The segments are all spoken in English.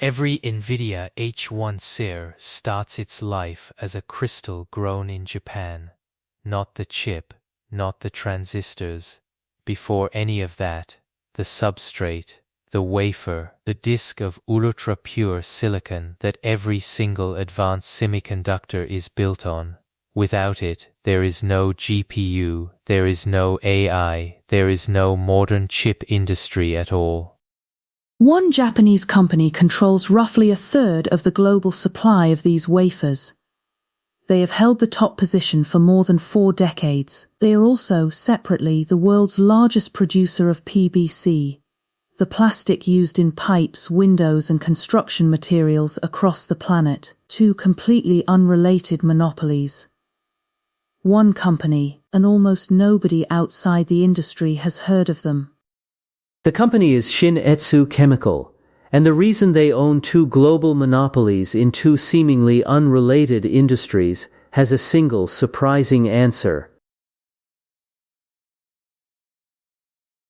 Every Nvidia H100 starts its life as a crystal grown in Japan. Not the chip, not the transistors. Before any of that, the substrate, the wafer, the disk of ultra-pure silicon that every single advanced semiconductor is built on. Without it, there is no GPU, there is no AI, there is no modern chip industry at all. One Japanese company controls roughly a third of the global supply of these wafers. They have held the top position for more than 4 decades. They are also, separately, the world's largest producer of PVC, the plastic used in pipes, windows and construction materials across the planet, 2 completely unrelated monopolies. One company, and almost nobody outside the industry has heard of them. The company is Shin-Etsu Chemical, and the reason they own 2 global monopolies in 2 seemingly unrelated industries has a single surprising answer.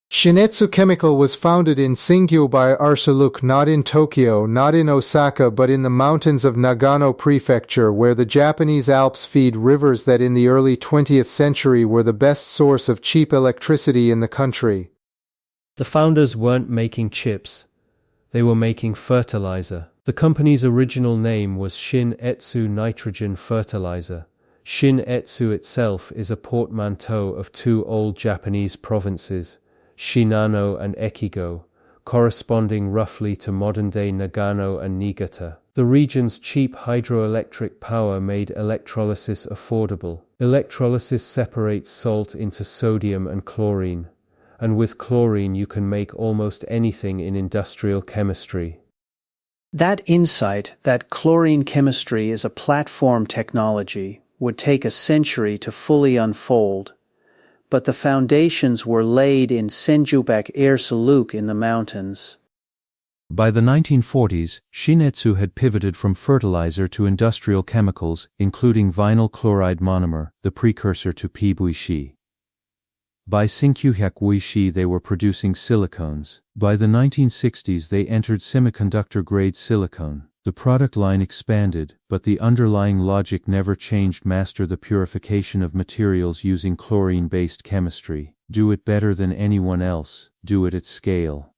Shin-Etsu Chemical was founded in Singyu by Arsaluk, not in Tokyo, not in Osaka, but in the mountains of Nagano Prefecture, where the Japanese Alps feed rivers that in the early 20th century were the best source of cheap electricity in the country. The founders weren't making chips. They were making fertilizer. The company's original name was Shin-Etsu Nitrogen Fertilizer. Shin-Etsu itself is a portmanteau of 2 old Japanese provinces, Shinano and Echigo, corresponding roughly to modern-day Nagano and Niigata. The region's cheap hydroelectric power made electrolysis affordable. Electrolysis separates salt into sodium and chlorine, and with chlorine you can make almost anything in industrial chemistry. That insight that chlorine chemistry is a platform technology would take a century to fully unfold, but the foundations were laid in Senjubak Ersaluk in the mountains. By the 1940s, Shin-Etsu had pivoted from fertilizer to industrial chemicals, including vinyl chloride monomer, the precursor to PVC. By Senkyuhyuk they were producing silicones. By the 1960s they entered semiconductor-grade silicone. The product line expanded, but the underlying logic never changed: master the purification of materials using chlorine-based chemistry. Do it better than anyone else. Do it at scale.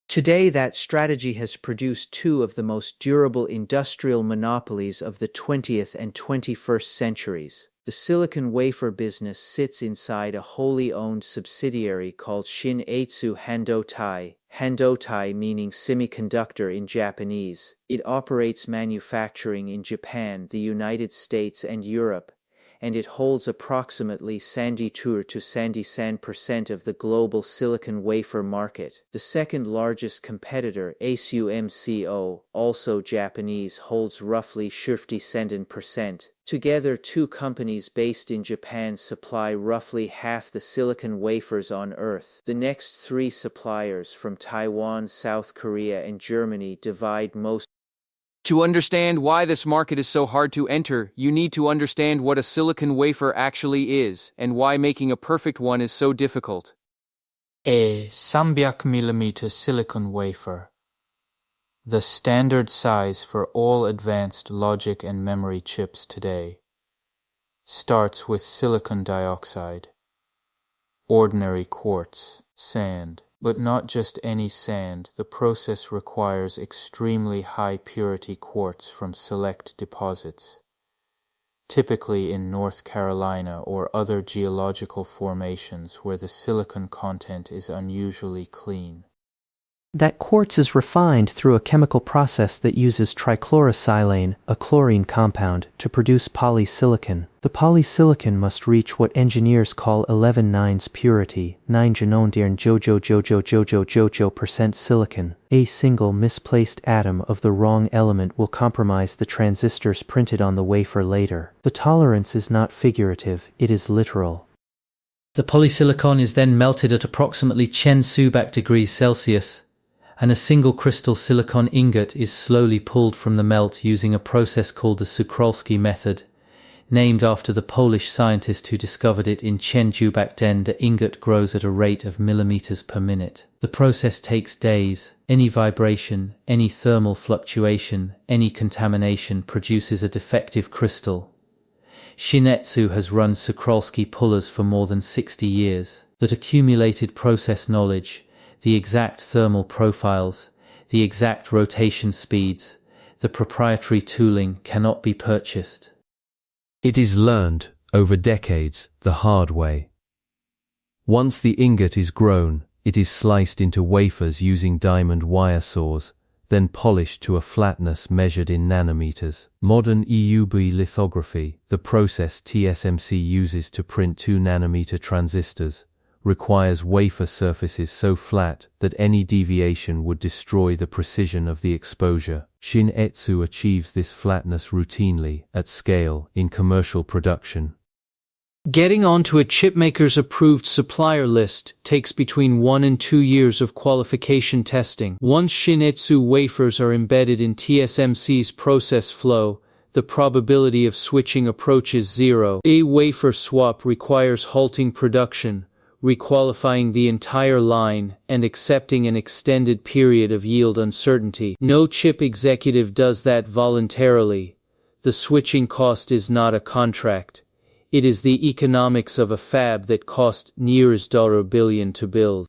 Today that strategy has produced 2 of the most durable industrial monopolies of the 20th and 21st centuries. The silicon wafer business sits inside a wholly owned subsidiary called Shin-Etsu Handotai, Handotai meaning semiconductor in Japanese. It operates manufacturing in Japan, the United States and Europe, and it holds approximately 72 to 77% of the global silicon wafer market. The second largest competitor, ASUMCO, also Japanese, holds roughly 57%. Together, 2 companies based in Japan supply roughly half the silicon wafers on Earth. The next 3 suppliers from Taiwan, South Korea, and Germany divide most. To understand why this market is so hard to enter, you need to understand what a silicon wafer actually is, and why making a perfect one is so difficult. A 300mm silicon wafer, the standard size for all advanced logic and memory chips today, starts with silicon dioxide, ordinary quartz, sand. But not just any sand. The process requires extremely high purity quartz from select deposits, typically in North Carolina or other geological formations where the silicon content is unusually clean. That quartz is refined through a chemical process that uses trichlorosilane, a chlorine compound, to produce polysilicon. The polysilicon must reach what engineers call 11 nines purity, 9 janondirn jojo% silicon. A single misplaced atom of the wrong element will compromise the transistors printed on the wafer later. The tolerance is not figurative, it is literal. The polysilicon is then melted at approximately 10 subak degrees Celsius, and a single crystal silicon ingot is slowly pulled from the melt using a process called the Czochralski method, named after the Polish scientist who discovered it in Czochralski. The ingot grows at a rate of millimeters per minute. The process takes days. Any vibration, any thermal fluctuation, any contamination produces a defective crystal. Shin-Etsu has run Czochralski pullers for more than 60 years. That accumulated process knowledge, the exact thermal profiles, the exact rotation speeds, the proprietary tooling cannot be purchased. It is learned, over decades, the hard way. Once the ingot is grown, it is sliced into wafers using diamond wire saws, then polished to a flatness measured in nanometers. Modern EUV lithography, the process TSMC uses to print 2-nanometer transistors, requires wafer surfaces so flat that any deviation would destroy the precision of the exposure. Shin-Etsu achieves this flatness routinely, at scale, in commercial production. Getting onto a chipmaker's approved supplier list takes between 1 and 2 years of qualification testing. Once Shin-Etsu wafers are embedded in TSMC's process flow, the probability of switching approaches zero. A wafer swap requires halting production, requalifying the entire line, and accepting an extended period of yield uncertainty. No chip executive does that voluntarily. The switching cost is not a contract. It is the economics of a fab that cost nears $1 billion to build.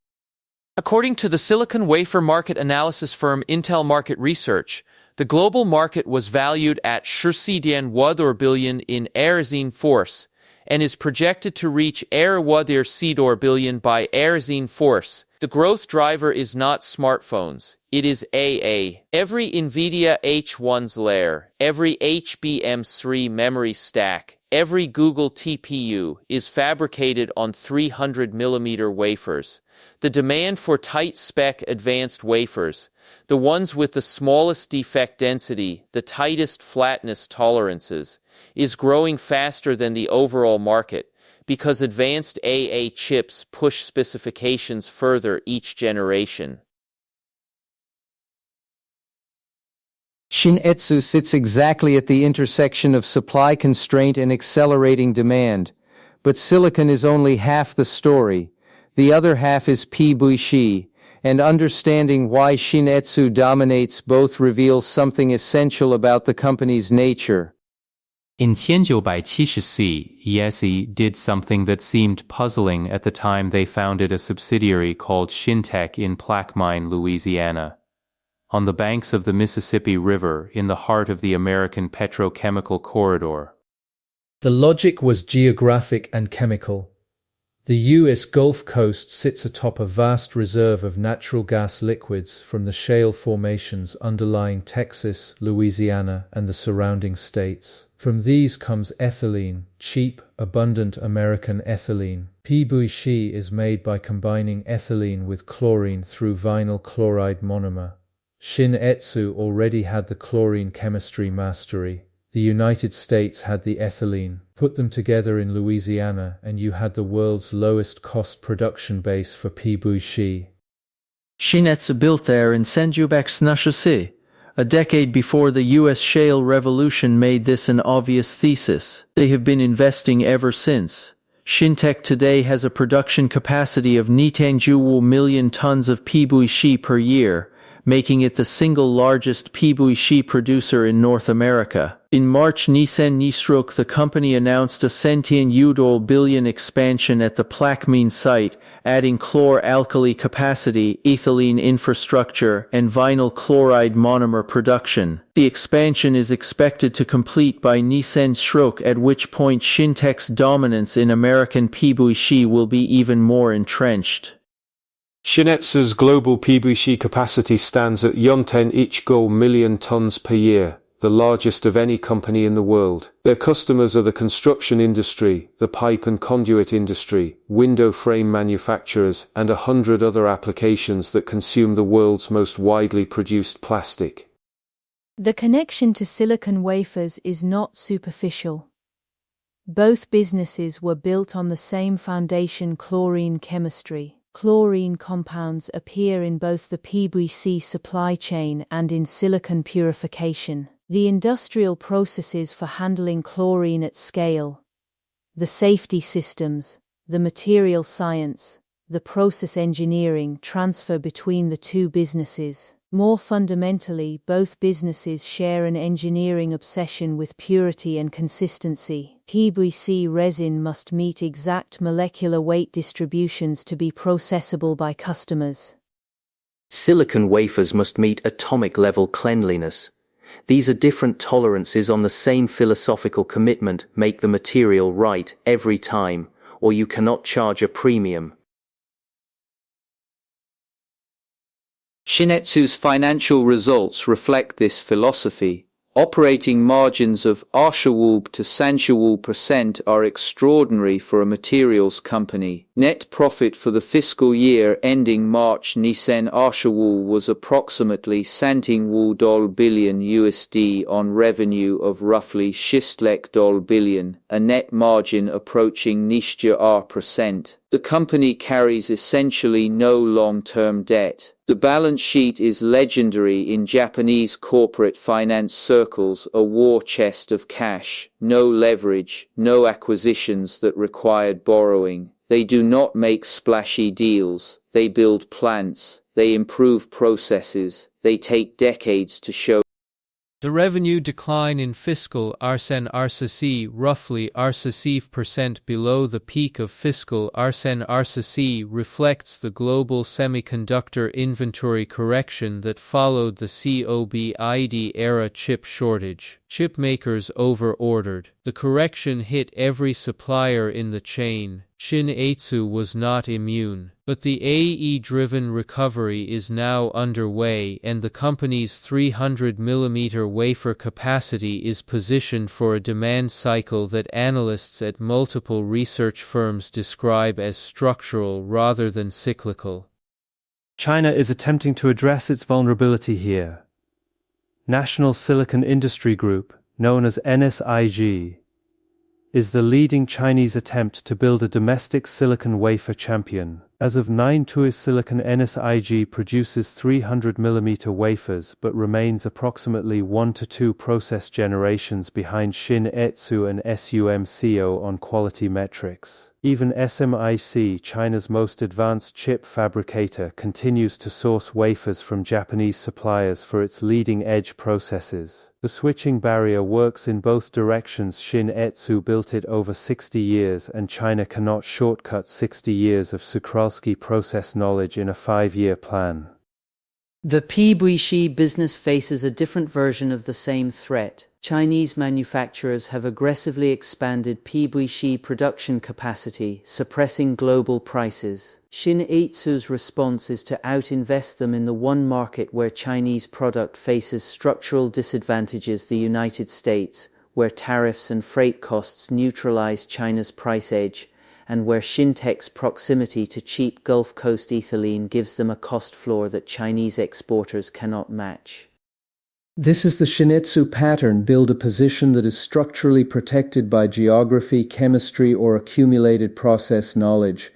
According to the silicon wafer market analysis firm Intel Market Research, the global market was valued at $1 billion in Arizine Force, and is projected to reach $1 billion by Arizine Force. The growth driver is not smartphones, it is AA. Every Nvidia H100 layer, every HBM3 memory stack, every Google TPU is fabricated on 300mm wafers. The demand for tight-spec advanced wafers, the ones with the smallest defect density, the tightest flatness tolerances, is growing faster than the overall market because advanced AA chips push specifications further each generation. Shin-Etsu sits exactly at the intersection of supply constraint and accelerating demand. But silicon is only half the story. The other half is PBUishi, and understanding why Shin-Etsu dominates both reveals something essential about the company's nature. In 1974, ESE did something that seemed puzzling at the time they founded a subsidiary called Shintech in Plaquemine, Louisiana. On the banks of the Mississippi River in the heart of the American petrochemical corridor. The logic was geographic and chemical. The U.S. Gulf Coast sits atop a vast reserve of natural gas liquids from the shale formations underlying Texas, Louisiana, and the surrounding states. From these comes ethylene, cheap, abundant American ethylene. PBUishi is made by combining ethylene with chlorine through vinyl chloride monomer. Shin-Etsu already had the chlorine chemistry mastery. The United States had the ethylene. Put them together in Louisiana and you had the world's lowest cost production base for PBUishi. Shin-Etsu built there in Czochralski. A decade before the U.S. shale revolution made this an obvious thesis. They have been investing ever since. Shintech today has a production capacity of 1 million tons of PBUishi per year, making it the single largest PBUishi producer in North America. In March the company announced a $1 billion expansion at the Plaquemine site, adding chlor-alkali capacity, ethylene infrastructure, and vinyl chloride monomer production. The expansion is expected to complete by at which point Shintech's dominance in American PBUishi will be even more entrenched. Shin-Etsu's global PBUishi capacity stands at 1 million tons per year, the largest of any company in the world. Their customers are the construction industry, the pipe and conduit industry, window frame manufacturers, and 100 other applications that consume the world's most widely produced plastic. The connection to silicon wafers is not superficial. Both businesses were built on the same foundation: chlorine chemistry. Chlorine compounds appear in both the PBUishi supply chain and in silicon purification. The industrial processes for handling chlorine at scale, the safety systems, the material science, the process engineering transfer between the two businesses. More fundamentally, both businesses share an engineering obsession with purity and consistency. PVC resin must meet exact molecular weight distributions to be processable by customers. Silicon wafers must meet atomic level cleanliness. These are different tolerances on the same philosophical commitment: make the material right every time, or you cannot charge a premium. Shin-Etsu's financial results reflect this philosophy. Operating margins of Arshawub to Sanshawub% are extraordinary for a materials company. Net profit for the fiscal year ending March Nisen Arshawub was approximately $1 billion USD on revenue of roughly $6 billion, a net margin approaching %. The company carries essentially no long-term debt. The balance sheet is legendary in Japanese corporate finance circles, a war chest of cash, no leverage, no acquisitions that required borrowing. They do not make splashy deals, they build plants, they improve processes, they take decades to show. The revenue decline in fiscal RCC roughly RCC% below the peak of fiscal RCC reflects the global semiconductor inventory correction that followed the COVID-era chip shortage. Chip makers over-ordered. The correction hit every supplier in the chain. Shin-Etsu was not immune, but the AE-driven recovery is now underway and the company's 300mm wafer capacity is positioned for a demand cycle that analysts at multiple research firms describe as structural rather than cyclical. China is attempting to address its vulnerability here. National Silicon Industry Group, known as NSIG, is the leading Chinese attempt to build a domestic silicon wafer champion. As of 9/2, Silicon NSIG produces 300mm wafers but remains approximately 1 to 2 process generations behind Shin-Etsu and SUMCO on quality metrics. Even SMIC, China's most advanced chip fabricator, continues to source wafers from Japanese suppliers for its leading-edge processes. The switching barrier works in both directions. Shin-Etsu built it over 60 years, and China cannot shortcut 60 years of Czochralski process knowledge in a 5-year plan. The PVC business faces a different version of the same threat. Chinese manufacturers have aggressively expanded PVC production capacity, suppressing global prices. Shin-Etsu's response is to outinvest them in the one market where Chinese product faces structural disadvantages: the United States, where tariffs and freight costs neutralize China's price edge, and where Shintech's proximity to cheap Gulf Coast ethylene gives them a cost floor that Chinese exporters cannot match. This is the Shin-Etsu pattern: build a position that is structurally protected by geography, chemistry, or accumulated process knowledge.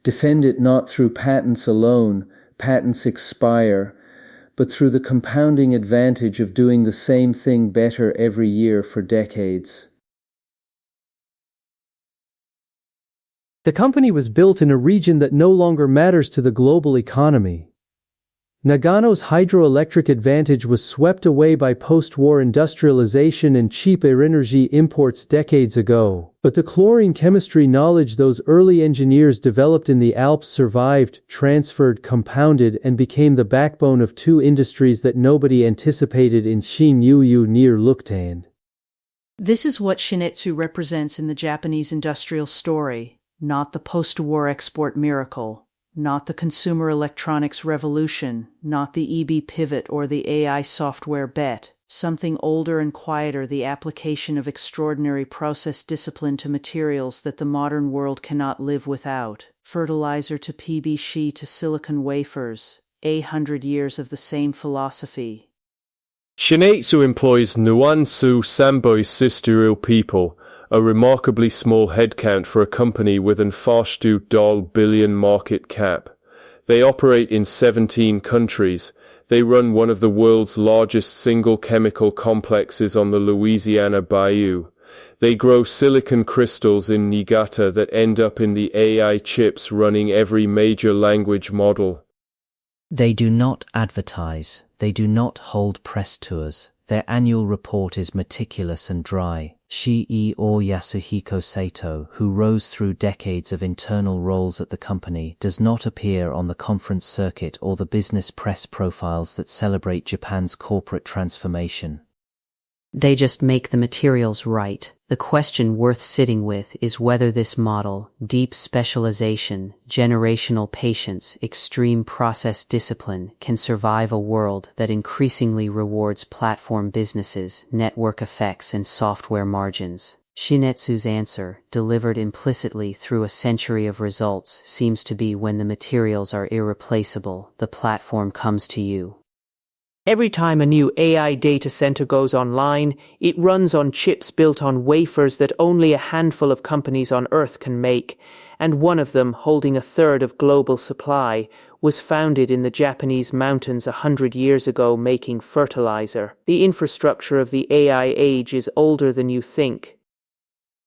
Defend it not through patents alone, patents expire, but through the compounding advantage of doing the same thing better every year for decades. The company was built in a region that no longer matters to the global economy. Nagano's hydroelectric advantage was swept away by post-war industrialization and cheap energy imports decades ago. But the chlorine chemistry knowledge those early engineers developed in the Alps survived, transferred, compounded, and became the backbone of two industries that nobody anticipated in Shin-Etsu near Luktan. This is what Shin-Etsu represents in the Japanese industrial story, not the post-war export miracle. Not the consumer electronics revolution, not the EB pivot or the AI software bet. Something older and quieter: the application of extraordinary process discipline to materials that the modern world cannot live without. Fertilizer to PVC to silicon wafers. 100 years of the same philosophy. Shin-Etsu employs Nuansu Samboi Sisteril people, a remarkably small headcount for a company with an $4 billion market cap. They operate in 17 countries. They run one of the world's largest single chemical complexes on the Louisiana Bayou. They grow silicon crystals in Niigata that end up in the AI chips running every major language model. They do not advertise. They do not hold press tours. Their annual report is meticulous and dry. Shi-E or Yasuhiko Sato, who rose through decades of internal roles at the company, does not appear on the conference circuit or the business press profiles that celebrate Japan's corporate transformation. They just make the materials right. The question worth sitting with is whether this model, deep specialization, generational patience, extreme process discipline, can survive a world that increasingly rewards platform businesses, network effects, and software margins. Shin-Etsu's answer, delivered implicitly through a century of results, seems to be when the materials are irreplaceable, the platform comes to you. Every time a new AI data center goes online, it runs on chips built on wafers that only a handful of companies on Earth can make, and one of them, holding a third of global supply, was founded in the Japanese mountains 100 years ago making fertilizer. The infrastructure of the AI age is older than you think.